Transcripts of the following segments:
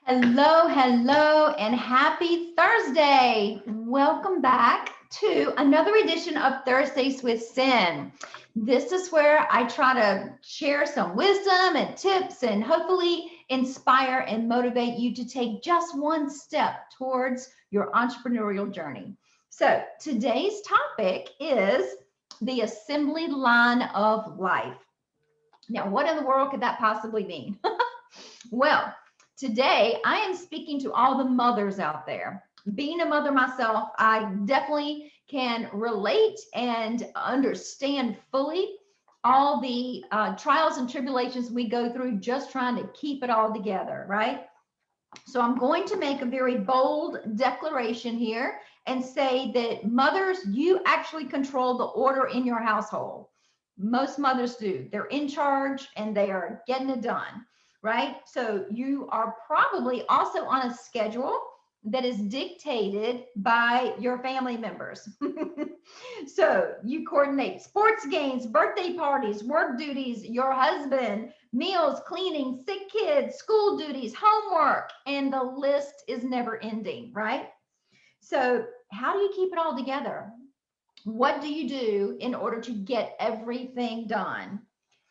Hello, hello, and happy Thursday. Welcome back to another edition of Thursdays with Sin. This is where I try to share some wisdom and tips and hopefully inspire and motivate you to take just one step towards your entrepreneurial journey. So, today's topic is the assembly line of life. Now, what in the world could that possibly mean? Well, today I am speaking to all the mothers out there. Being a mother myself, I definitely can relate and understand fully all the trials and tribulations we go through just trying to keep it all together, right? So I'm going to make a very bold declaration here and say that mothers, you actually control the order in your household. Most mothers do. They're in charge and they are getting it done, right? So you are probably also on a schedule that is dictated by your family members. So you coordinate sports games, birthday parties, work duties, your husband, meals, cleaning, sick kids, school duties, homework, and the list is never ending, right? So, how do you keep it all together? What do you do in order to get everything done?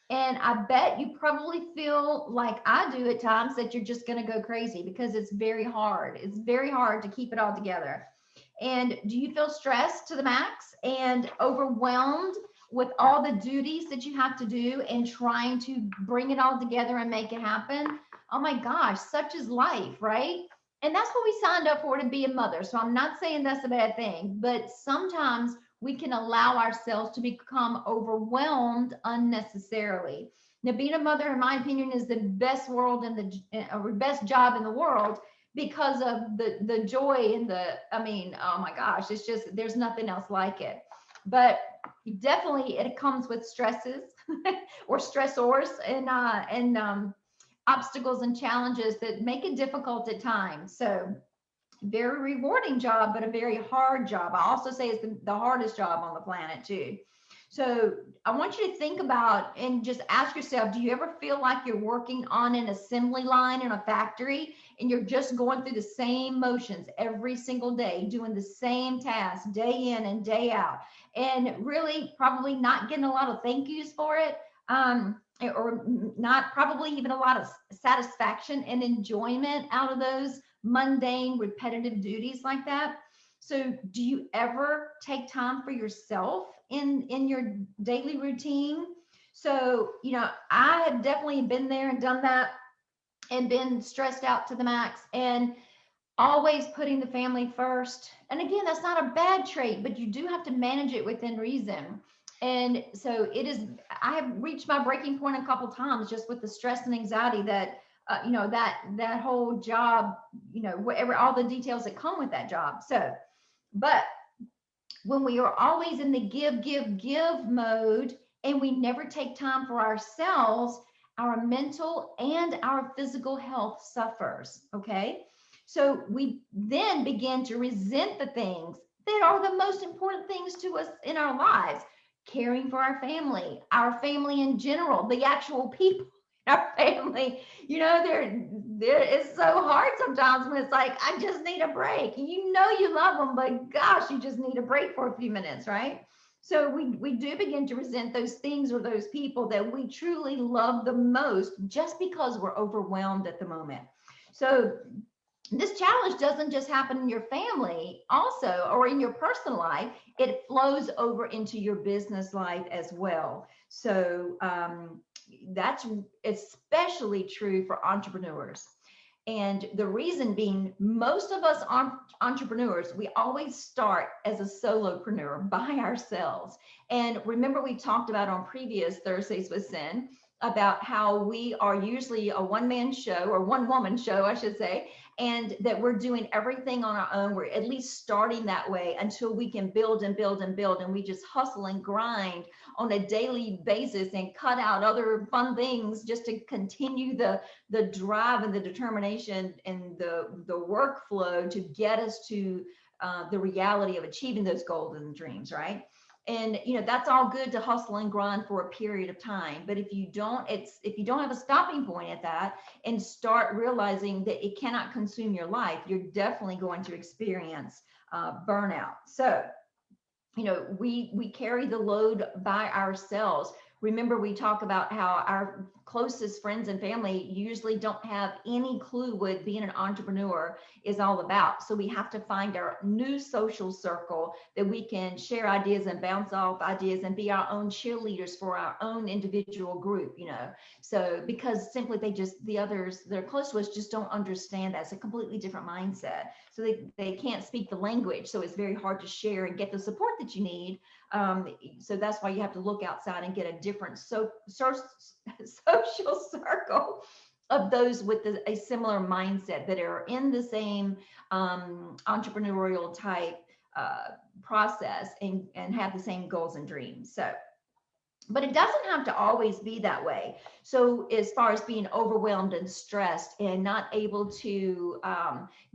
And I bet you probably feel like I do at times that you're just going to go crazy because it's very hard. It's very hard to keep it all together. And do you feel stressed to the max and overwhelmed with all the duties that you have to do and trying to bring it all together and make it happen? Oh my gosh, such is life, right? And that's what we signed up for, to be a mother. So I'm not saying that's a bad thing, but sometimes we can allow ourselves to become overwhelmed unnecessarily. Now, being a mother, in my opinion, is the best world in the or best job in the world because of the joy and oh my gosh, it's just, there's nothing else like it. But definitely it comes with stresses or stressors and obstacles and challenges that make it difficult at times. So very rewarding job, but a very hard job. I also say it's the hardest job on the planet too. So I want you to think about and just ask yourself, do you ever feel like you're working on an assembly line in a factory and you're just going through the same motions every single day, doing the same tasks day in and day out, and really probably not getting a lot of thank yous for it? Or not probably even a lot of satisfaction and enjoyment out of those mundane, repetitive duties like that. So, do you ever take time for yourself in your daily routine? So, I have definitely been there and done that and been stressed out to the max and always putting the family first. And again, that's not a bad trait, but you do have to manage it within reason. And so it is, I have reached my breaking point a couple times just with the stress and anxiety that that whole job, whatever, all the details that come with that job. So, but when we are always in the give mode and we never take time for ourselves, our mental and our physical health suffers. Okay. So we then begin to resent the things that are the most important things to us in our lives: caring for our family in general, the actual people in our family. There it's so hard sometimes when it's like, I just need a break. You love them, but gosh, you just need a break for a few minutes, right? So we do begin to resent those things or those people that we truly love the most just because we're overwhelmed at the moment. So this challenge doesn't just happen in your family also, or in your personal life. It flows over into your business life as well. So that's especially true for entrepreneurs. And the reason being, most of us entrepreneurs, we always start as a solopreneur by ourselves. And remember, we talked about on previous Thursdays with Sin about how we are usually a one-man show, or one-woman show, I should say, and that we're doing everything on our own. We're at least starting that way until we can build and build and build, and we just hustle and grind on a daily basis and cut out other fun things just to continue the drive and the determination and the workflow to get us to the reality of achieving those goals and dreams, right? And that's all good to hustle and grind for a period of time, but if you don't have a stopping point at that and start realizing that it cannot consume your life, you're definitely going to experience burnout. So we carry the load by ourselves. Remember, we talk about how our closest friends and family usually don't have any clue what being an entrepreneur is all about. So we have to find our new social circle that we can share ideas and bounce off ideas and be our own cheerleaders for our own individual group, So because simply the others that are close to us just don't understand that. It's a completely different mindset. So they can't speak the language. So it's very hard to share and get the support that you need. So that's why you have to look outside and get a different social circle of those with a similar mindset that are in the same entrepreneurial type process and have the same goals and dreams. So, but it doesn't have to always be that way. So as far as being overwhelmed and stressed and not able to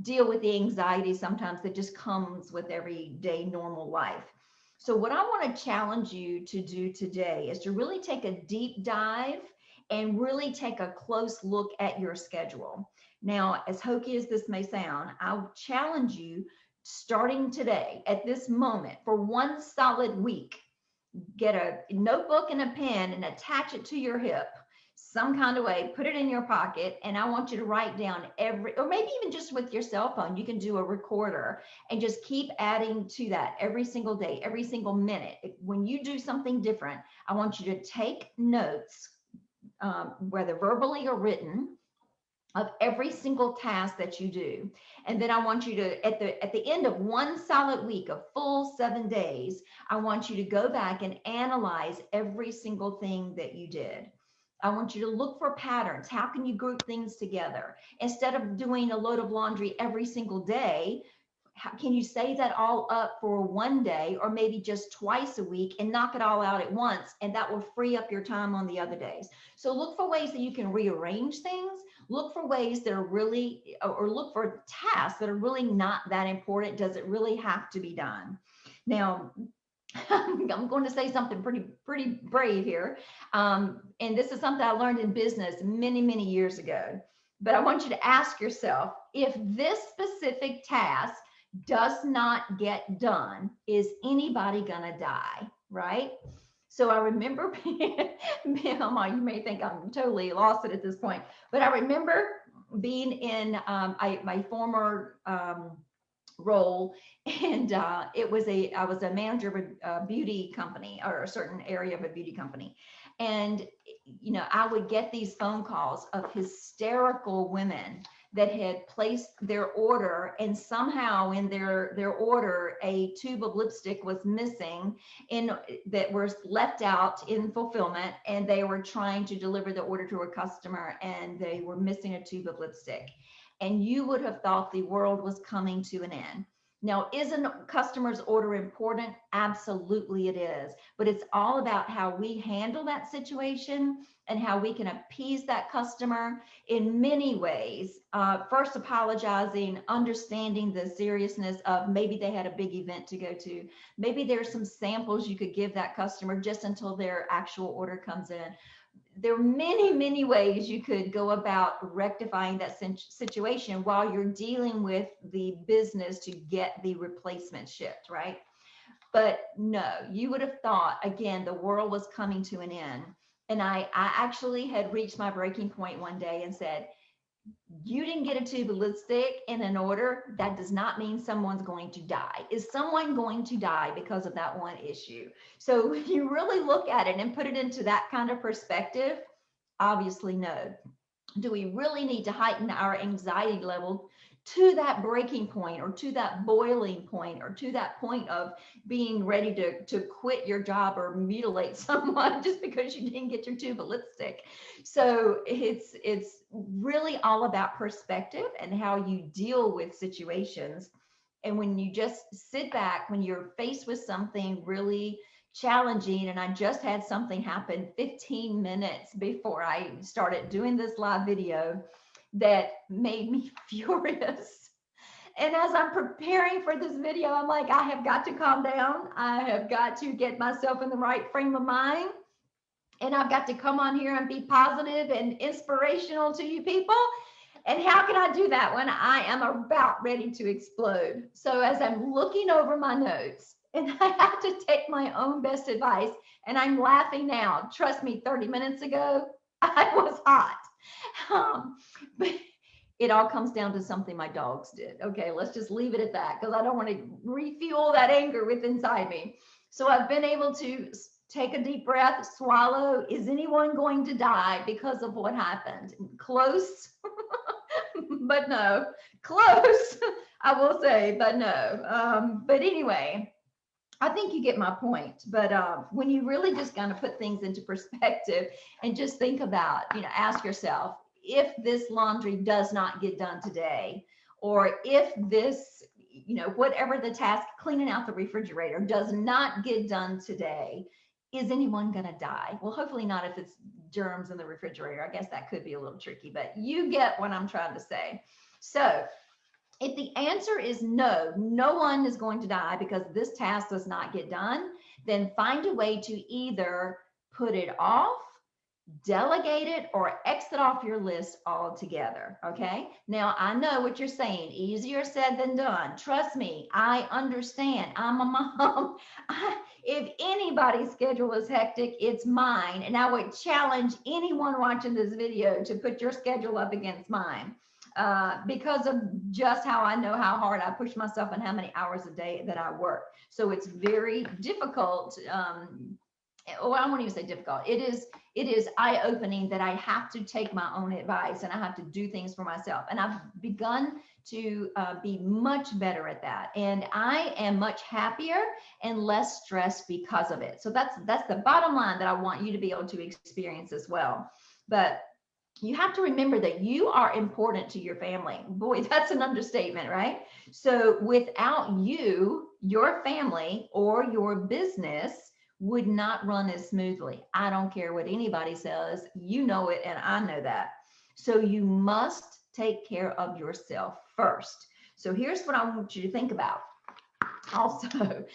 deal with the anxiety sometimes that just comes with everyday normal life. So what I want to challenge you to do today is to really take a deep dive and really take a close look at your schedule. Now, as hokey as this may sound, I'll challenge you starting today at this moment for one solid week. Get a notebook and a pen and attach it to your hip some kind of way, put it in your pocket, and I want you to write down or maybe even just with your cell phone, you can do a recorder and just keep adding to that every single day, every single minute. When you do something different, I want you to take notes, whether verbally or written, of every single task that you do. And then I want you to, at the end of one solid week, a full 7 days, I want you to go back and analyze every single thing that you did. I want you to look for patterns. How can you group things together? Instead of doing a load of laundry every single day, how can you save that all up for one day or maybe just twice a week and knock it all out at once? And that will free up your time on the other days. So look for ways that you can rearrange things. Look for ways that are really, or look for tasks that are really not that important. Does it really have to be done? Now, I'm going to say something pretty brave here. And this is something I learned in business many, many years ago. But I want you to ask yourself, if this specific task does not get done, is anybody gonna die, right? So I remember you may think I'm totally lost at this point, but I remember being in my former role, and I was a manager of a beauty company, or a certain area of a beauty company, and I would get these phone calls of hysterical women that had placed their order, and somehow in their order a tube of lipstick was missing, that was left out in fulfillment, and they were trying to deliver the order to a customer and they were missing a tube of lipstick. And you would have thought the world was coming to an end. Now, isn't customer's order important? Absolutely it is. But it's all about how we handle that situation and how we can appease that customer in many ways. First, apologizing, understanding the seriousness of maybe they had a big event to go to. Maybe there's some samples you could give that customer just until their actual order comes in. There are many, many ways you could go about rectifying that situation while you're dealing with the business to get the replacement shipped, right? But no, you would have thought, again, the world was coming to an end. And I actually had reached my breaking point one day and said, you didn't get a tube of lipstick in an order. That does not mean someone's going to die. Is someone going to die because of that one issue? So you really look at it and put it into that kind of perspective. Obviously, no. Do we really need to heighten our anxiety level to that breaking point, or to that boiling point, or to that point of being ready to quit your job or mutilate someone just because you didn't get your tube of lipstick? So it's really all about perspective and how you deal with situations. And when you just sit back, when you're faced with something really challenging, and I just had something happen 15 minutes before I started doing this live video that made me furious. And as I'm preparing for this video, I'm like, I have got to calm down. I have got to get myself in the right frame of mind. And I've got to come on here and be positive and inspirational to you people. And how can I do that when I am about ready to explode? So as I'm looking over my notes, and I have to take my own best advice, and I'm laughing now. Trust me, 30 minutes ago, I was hot. But it all comes down to something my dogs did. Okay, let's just leave it at that because I don't want to refuel that anger within inside me. So I've been able to take a deep breath, swallow. Is anyone going to die because of what happened? Close, but no. Close, I will say, but no. But anyway, I think you get my point. But when you really just kind of put things into perspective and just think about, ask yourself, if this laundry does not get done today, or if this, whatever the task, cleaning out the refrigerator does not get done today, is anyone going to die? Well, hopefully not if it's germs in the refrigerator. I guess that could be a little tricky, but you get what I'm trying to say. So if the answer is no, no one is going to die because this task does not get done, then find a way to either put it off, delegate it, or exit off your list altogether. Okay. Now I know what you're saying. Easier said than done. Trust me. I understand. I'm a mom. If anybody's schedule is hectic, it's mine. And I would challenge anyone watching this video to put your schedule up against mine. Because of just how I know how hard I push myself and how many hours a day that I work. So it's very difficult. Well, I won't even say difficult. It is eye-opening that I have to take my own advice and I have to do things for myself. And I've begun to be much better at that. And I am much happier and less stressed because of it. So that's the bottom line that I want you to be able to experience as well. But you have to remember that you are important to your family. Boy, that's an understatement, right? So without you, your family or your business would not run as smoothly. I don't care what anybody says, you know it, and I know that. So you must take care of yourself first. So here's what I want you to think about. Also,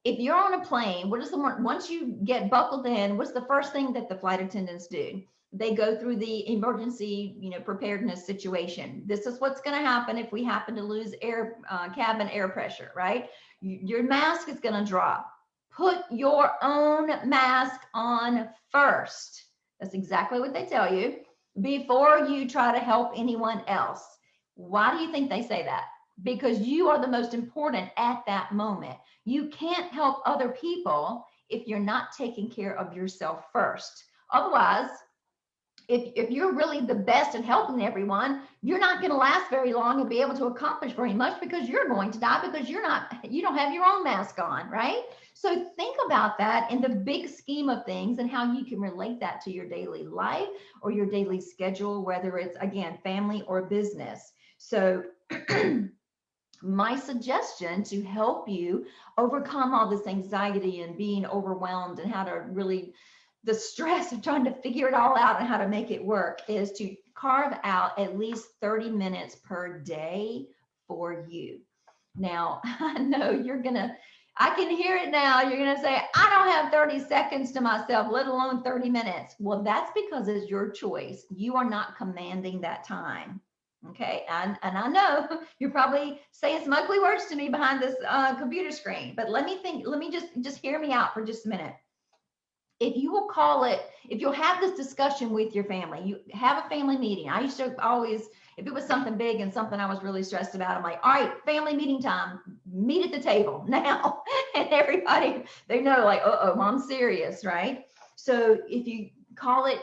if you're on a plane, once you get buckled in, what's the first thing that the flight attendants do? They go through the emergency, preparedness situation. This is what's going to happen if we happen to lose cabin air pressure, right? Your mask is going to drop. Put your own mask on first. That's exactly what they tell you before you try to help anyone else. Why do you think they say that? Because you are the most important at that moment. You can't help other people if you're not taking care of yourself first. Otherwise, if you're really the best at helping everyone, you're not going to last very long and be able to accomplish very much because you're going to die because you don't have your own mask on, right? So think about that in the big scheme of things and how you can relate that to your daily life or your daily schedule, whether it's, again, family or business. So my suggestion to help you overcome all this anxiety and being overwhelmed and how to really the stress of trying to figure it all out and how to make it work is to carve out at least 30 minutes per day for you. Now, I know I can hear it now. You're going to say, I don't have 30 seconds to myself, let alone 30 minutes. Well, that's because it's your choice. You are not commanding that time. Okay. And I know you're probably saying some ugly words to me behind this computer screen, but let me just hear me out for just a minute. If you'll have this discussion with your family, you have a family meeting. I used to always, if it was something big and something I was really stressed about, I'm like, all right, family meeting time, meet at the table now. And everybody, they know like, uh-oh, mom's serious, right? So if you call it,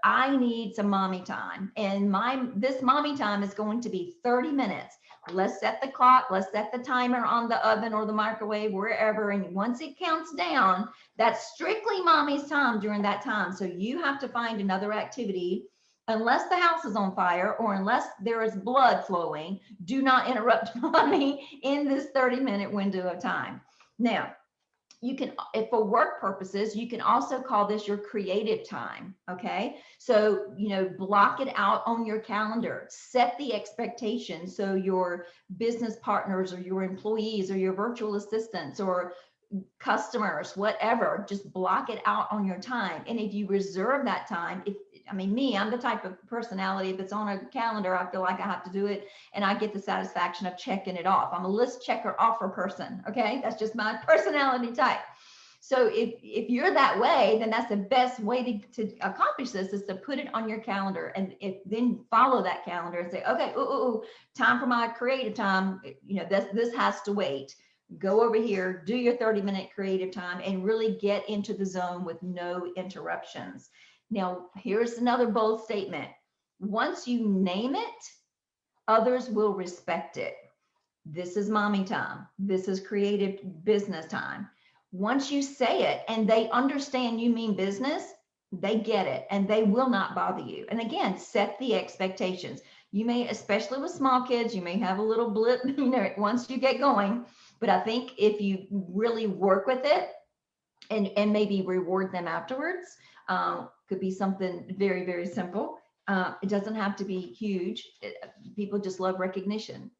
I need some mommy time. And this mommy time is going to be 30 minutes. Let's set the clock. Let's set the timer on the oven or the microwave, wherever. And once it counts down, that's strictly mommy's time during that time. So you have to find another activity. Unless the house is on fire or unless there is blood flowing, do not interrupt mommy in this 30-minute window of time. Now, you can, if for work purposes, you can also call this your creative time. Okay. So, block it out on your calendar, set the expectation. So your business partners or your employees or your virtual assistants or customers, whatever, just block it out on your time. And if you reserve that time, I'm the type of personality, if it's on a calendar, I feel like I have to do it, and I get the satisfaction of checking it off. I'm a list checker offer person. Okay. That's just my personality type. So if you're that way, then that's the best way to accomplish this, is to put it on your calendar, and then follow that calendar and say, okay, time for my creative time. This has to wait. Go over here, do your 30-minute creative time, and really get into the zone with no interruptions. Now, here's another bold statement. Once you name it, others will respect it. This is mommy time. This is creative business time. Once you say it and they understand you mean business, they get it and they will not bother you. And again, set the expectations. You may, especially with small kids, you may have a little blip, once you get going. But I think if you really work with it and maybe reward them afterwards, could be something very, very simple. It doesn't have to be huge. People just love recognition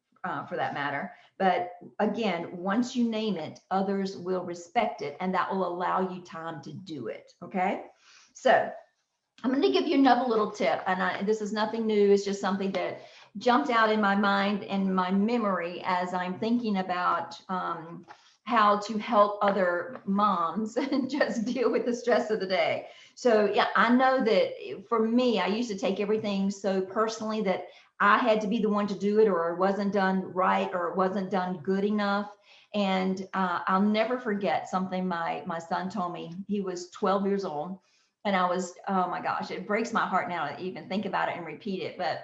for that matter. But again, once you name it, others will respect it, and that will allow you time to do it. Okay. So I'm going to give you another little tip, and this is nothing new. It's just something that jumped out in my mind and my memory as I'm thinking about how to help other moms just deal with the stress of the day. So yeah, I know that for me, I used to take everything so personally that I had to be the one to do it, or it wasn't done right, or it wasn't done good enough. And I'll never forget something my son told me. He was 12 years old. And I was, oh my gosh, it breaks my heart now to even think about it and repeat it. But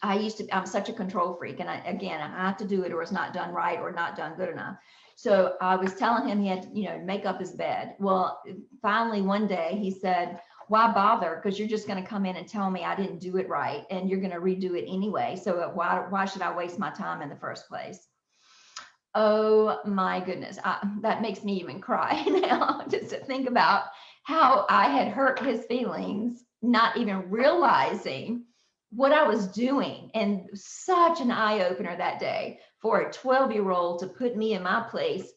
I'm such a control freak. And I have to do it, or it's not done right or not done good enough. So I was telling him he had to, make up his bed. Well, finally one day he said, why bother? Because you're just going to come in and tell me I didn't do it right, and you're going to redo it anyway. So why should I waste my time in the first place? Oh my goodness. That makes me even cry now just to think about how I had hurt his feelings, not even realizing what I was doing. And such an eye-opener that day for a 12-year-old to put me in my place,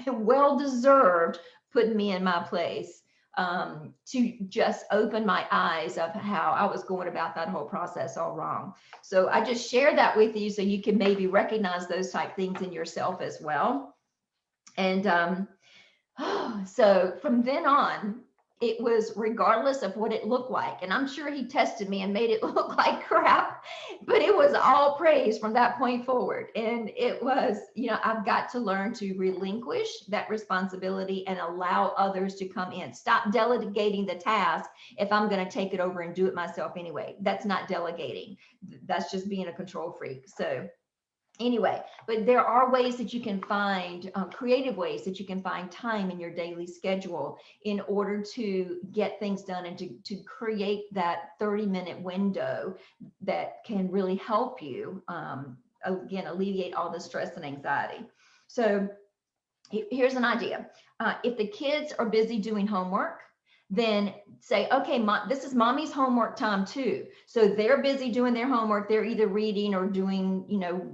well-deserved putting me in my place, to just open my eyes of how I was going about that whole process all wrong. So I just share that with you so you can maybe recognize those type things in yourself as well. And so from then on, it was regardless of what it looked like. And I'm sure he tested me and made it look like crap, but it was all praise from that point forward. And it was, I've got to learn to relinquish that responsibility and allow others to come in. Stop delegating the task if I'm going to take it over and do it myself anyway. That's not delegating. That's just being a control freak. So anyway, but there are ways that you can find, creative ways that you can find time in your daily schedule in order to get things done and to create that 30-minute window that can really help you, again, alleviate all the stress and anxiety. So here's an idea. If the kids are busy doing homework, then say, okay, this is mommy's homework time too. So they're busy doing their homework. They're either reading or doing,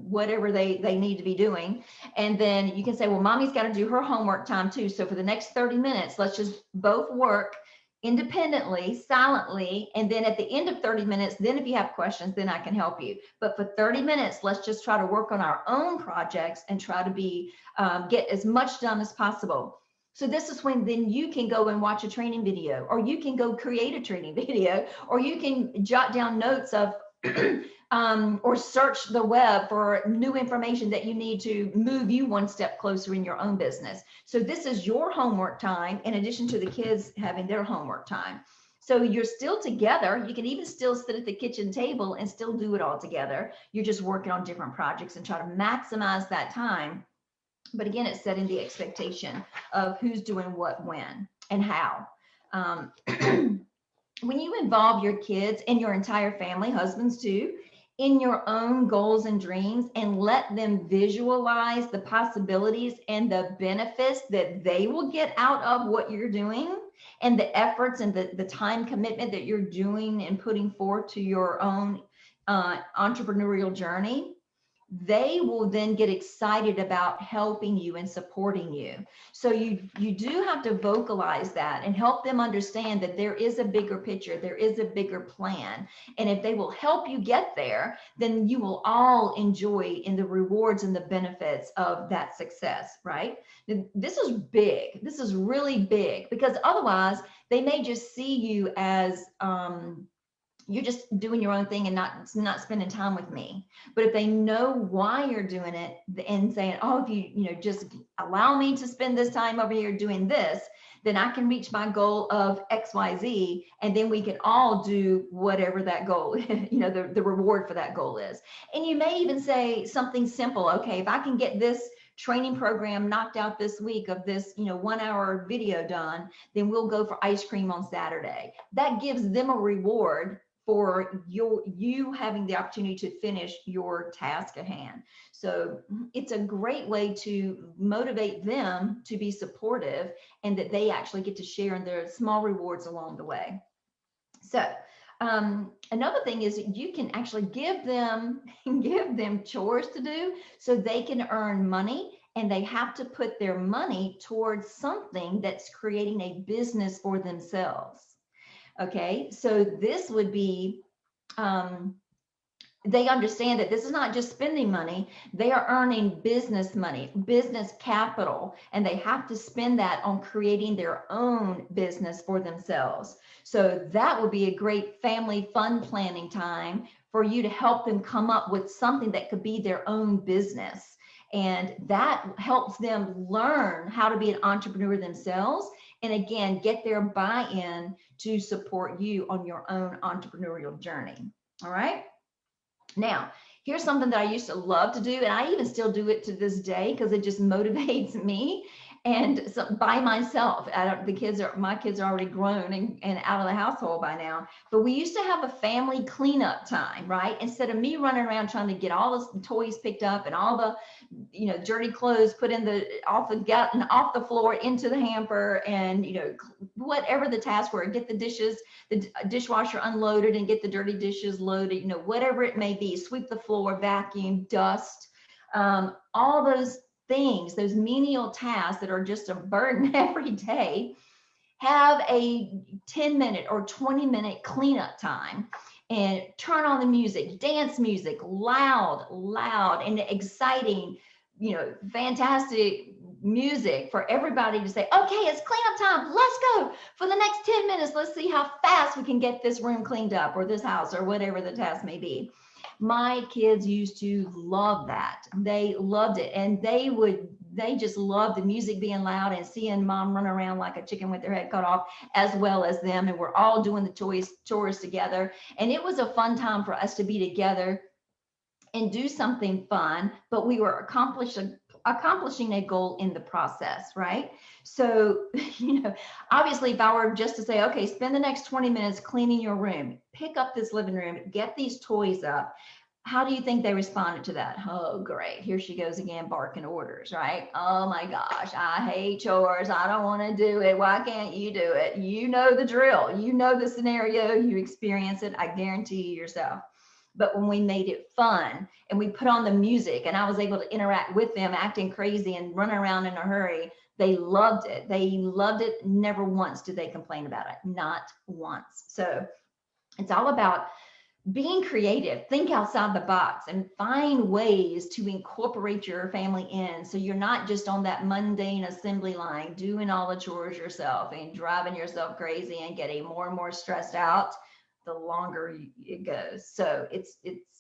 whatever they need to be doing. And then you can say, well, mommy's got to do her homework time too. So for the next 30 minutes, let's just both work independently, silently. And then at the end of 30 minutes, then if you have questions, then I can help you. But for 30 minutes, let's just try to work on our own projects and try to get as much done as possible. So this is when then you can go and watch a training video, or you can go create a training video, or you can jot down notes of, or search the web for new information that you need to move you one step closer in your own business. So this is your homework time in addition to the kids having their homework time. So you're still together. You can even still sit at the kitchen table and still do it all together. You're just working on different projects and try to maximize that time. But again, it's setting the expectation of who's doing what, when, and how. When you involve your kids and your entire family, husbands too, in your own goals and dreams and let them visualize the possibilities and the benefits that they will get out of what you're doing and the efforts and the time commitment that you're doing and putting forth to your own entrepreneurial journey, they will then get excited about helping you and supporting you. So you do have to vocalize that and help them understand that there is a bigger picture, there is a bigger plan. And if they will help you get there, then you will all enjoy in the rewards and the benefits of that success, right? This is big. This is really big, because otherwise they may just see you as you're just doing your own thing and not spending time with me. But if they know why you're doing it and saying, oh, if you just allow me to spend this time over here doing this, then I can reach my goal of XYZ, and then we can all do whatever that goal, the reward for that goal is. And you may even say something simple. Okay, if I can get this training program knocked out this week of this 1 hour video done, then we'll go for ice cream on Saturday. That gives them a reward for you having the opportunity to finish your task at hand. So it's a great way to motivate them to be supportive, and that they actually get to share in their small rewards along the way. So another thing is you can actually give them chores to do so they can earn money, and they have to put their money towards something that's creating a business for themselves. Okay, so this would be, they understand that this is not just spending money, they are earning business money, business capital, and they have to spend that on creating their own business for themselves. So that would be a great family fun planning time for you to help them come up with something that could be their own business. And that helps them learn how to be an entrepreneur themselves. And again, get their buy-in to support you on your own entrepreneurial journey. All right. Now, here's something that I used to love to do, and I even still do it to this day because it just motivates me. And so by myself, my kids are already grown and out of the household by now. But we used to have a family cleanup time, right? Instead of me running around trying to get all the toys picked up and all the dirty clothes put in off the floor into the hamper, and whatever the tasks were, get the dishwasher unloaded and get the dirty dishes loaded, whatever it may be, sweep the floor, vacuum, dust, all those things, those menial tasks that are just a burden every day. Have a 10-minute or 20-minute cleanup time, and turn on the music, dance music, loud and exciting, fantastic music for everybody to say, okay, it's cleanup time. Let's go for the next 10 minutes. Let's see how fast we can get this room cleaned up, or this house, or whatever the task may be. My kids used to love that. They loved it. And they just loved the music being loud and seeing mom run around like a chicken with their head cut off, as well as them. And we're all doing the chores together. And it was a fun time for us to be together and do something fun, but we were accomplishing a goal in the process, right? So, obviously, if I were just to say, okay, spend the next 20 minutes cleaning your room, pick up this living room, get these toys up, how do you think they responded to that? Oh, great. Here she goes again, barking orders, right? Oh my gosh, I hate chores. I don't want to do it. Why can't you do it? You know the drill. You know the scenario. You experience it. I guarantee you yourself. But when we made it fun and we put on the music and I was able to interact with them, acting crazy and run around in a hurry, they loved it. They loved it. Never once did they complain about it. Not once. So it's all about being creative. Think outside the box and find ways to incorporate your family in, so you're not just on that mundane assembly line doing all the chores yourself and driving yourself crazy and getting more and more stressed out the longer it goes. So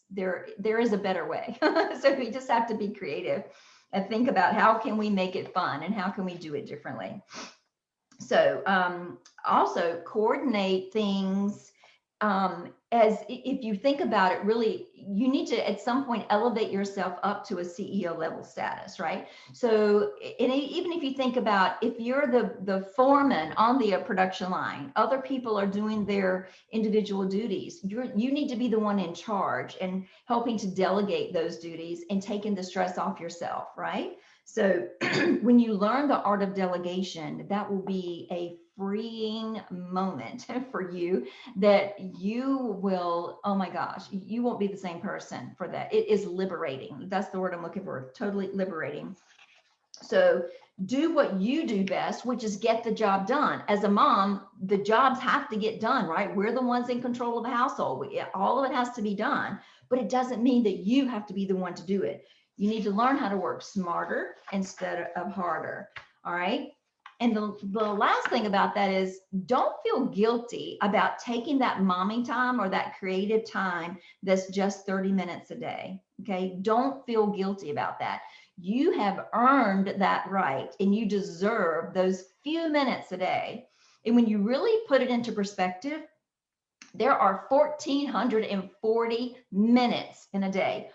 there is a better way. So we just have to be creative and think about how can we make it fun and how can we do it differently. So also coordinate things if you think about it, really, you need to at some point elevate yourself up to a CEO level status, right? So, and even if you think about if you're the foreman on the production line, other people are doing their individual duties. You need to be the one in charge and helping to delegate those duties and taking the stress off yourself, right? So when you learn the art of delegation, that will be a freeing moment for you that you will, oh my gosh, you won't be the same person for that. It is liberating. That's the word I'm looking for, totally liberating. So do what you do best, which is get the job done. As a mom, the jobs have to get done, right? We're the ones in control of the household. All of it has to be done, but it doesn't mean that you have to be the one to do it. You need to learn how to work smarter instead of harder, all right? And the last thing about that is don't feel guilty about taking that momming time or that creative time that's just 30 minutes a day, okay? Don't feel guilty about that. You have earned that right and you deserve those few minutes a day. And when you really put it into perspective, there are 1,440 minutes in a day.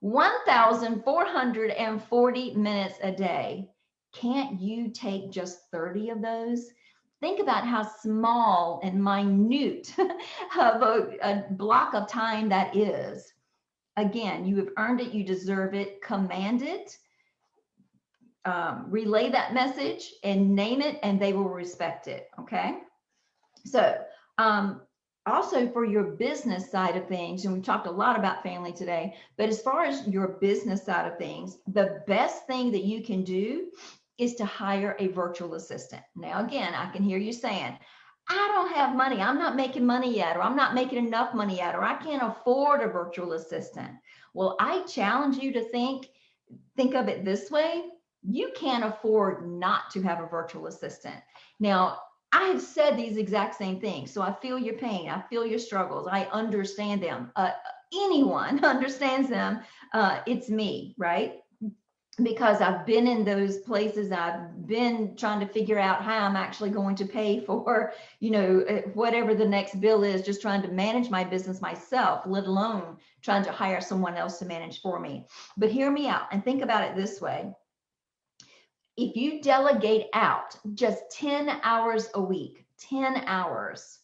1,440 minutes a day. Can't you take just 30 of those? Think about how small and minute of a block of time that is. Again, you have earned it, you deserve it, command it, relay that message and name it, and they will respect it, okay? So also for your business side of things, and we talked a lot about family today, but as far as your business side of things, the best thing that you can do is to hire a virtual assistant. Now, again, I can hear you saying, I don't have money, I'm not making money yet, or I'm not making enough money yet, or I can't afford a virtual assistant. Well, I challenge you to think of it this way. You can't afford not to have a virtual assistant. Now, I have said these exact same things. So I feel your pain. I feel your struggles. I understand them. Anyone understands them. It's me, right? Because I've been in those places. I've been trying to figure out how I'm actually going to pay for, whatever the next bill is, just trying to manage my business myself, let alone trying to hire someone else to manage for me. But hear me out and think about it this way. If you delegate out just 10 hours a week, 10 hours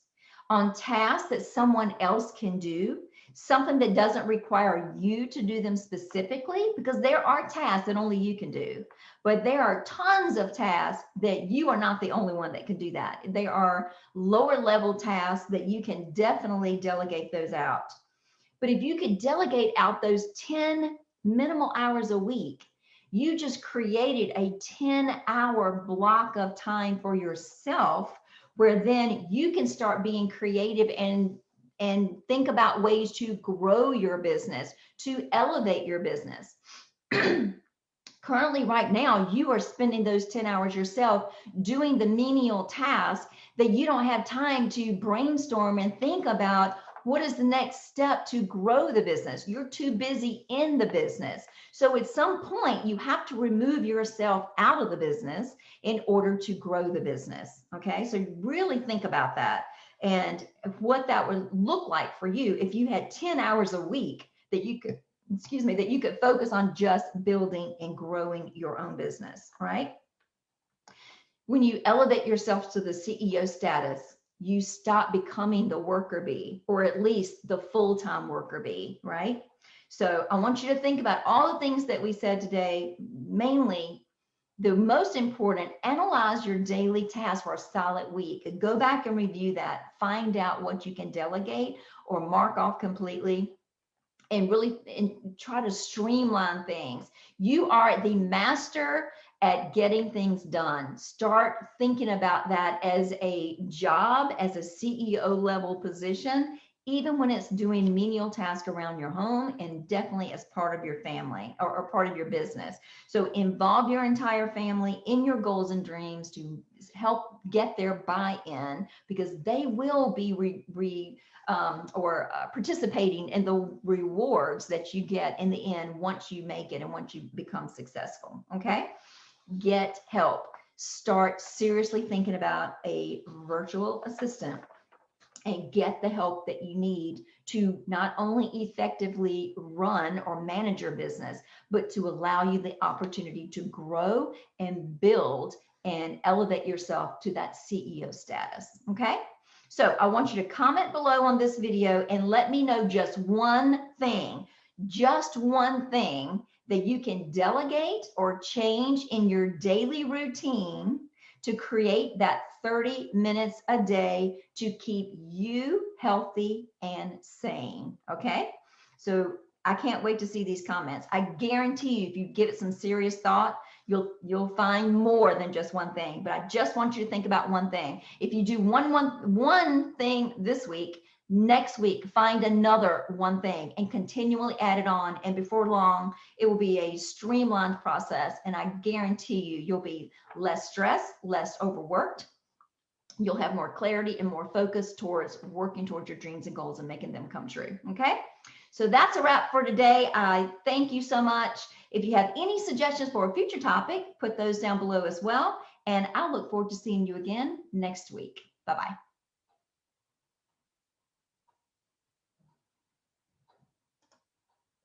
on tasks that someone else can do, something that doesn't require you to do them specifically, because there are tasks that only you can do, but there are tons of tasks that you are not the only one that can do that. There are lower level tasks that you can definitely delegate those out. But if you could delegate out those 10 minimal hours a week, you just created a 10-hour block of time for yourself, where then you can start being creative and think about ways to grow your business, to elevate your business. Currently, right now, you are spending those 10 hours yourself doing the menial tasks that you don't have time to brainstorm and think about what is the next step to grow the business. You're too busy in the business. So at some point, you have to remove yourself out of the business in order to grow the business. Okay, so really think about that and what that would look like for you if you had 10 hours a week that you could focus on just building and growing your own business, right? When you elevate yourself to the CEO status, you stop becoming the worker bee, or at least the full-time worker bee, right? So I want you to think about all the things that we said today. Mainly, the most important, analyze your daily tasks for a solid week. Go back and review that. Find out what you can delegate or mark off completely, and really try to streamline things. You are the master at getting things done. Start thinking about that as a job, as a CEO level position, even when it's doing menial tasks around your home, and definitely as part of your family or part of your business. So involve your entire family in your goals and dreams to help get their buy-in, because they will be participating in the rewards that you get in the end once you make it and once you become successful. Okay, get help. Start seriously thinking about a virtual assistant. and get the help that you need to not only effectively run or manage your business, but to allow you the opportunity to grow and build and elevate yourself to that CEO status. Okay. So I want you to comment below on this video and let me know just one thing that you can delegate or change in your daily routine to create that 30 minutes a day to keep you healthy and sane. Okay. So I can't wait to see these comments. I guarantee you, if you give it some serious thought, you'll find more than just one thing. But I just want you to think about one thing. If you do one thing this week, next week find another one thing and continually add it on. And before long, it will be a streamlined process. And I guarantee you, you'll be less stressed, less overworked. You'll have more clarity and more focus towards working towards your dreams and goals and making them come true. Okay. So that's a wrap for today. I thank you so much. If you have any suggestions for a future topic, put those down below as well. And I'll look forward to seeing you again next week. Bye-bye.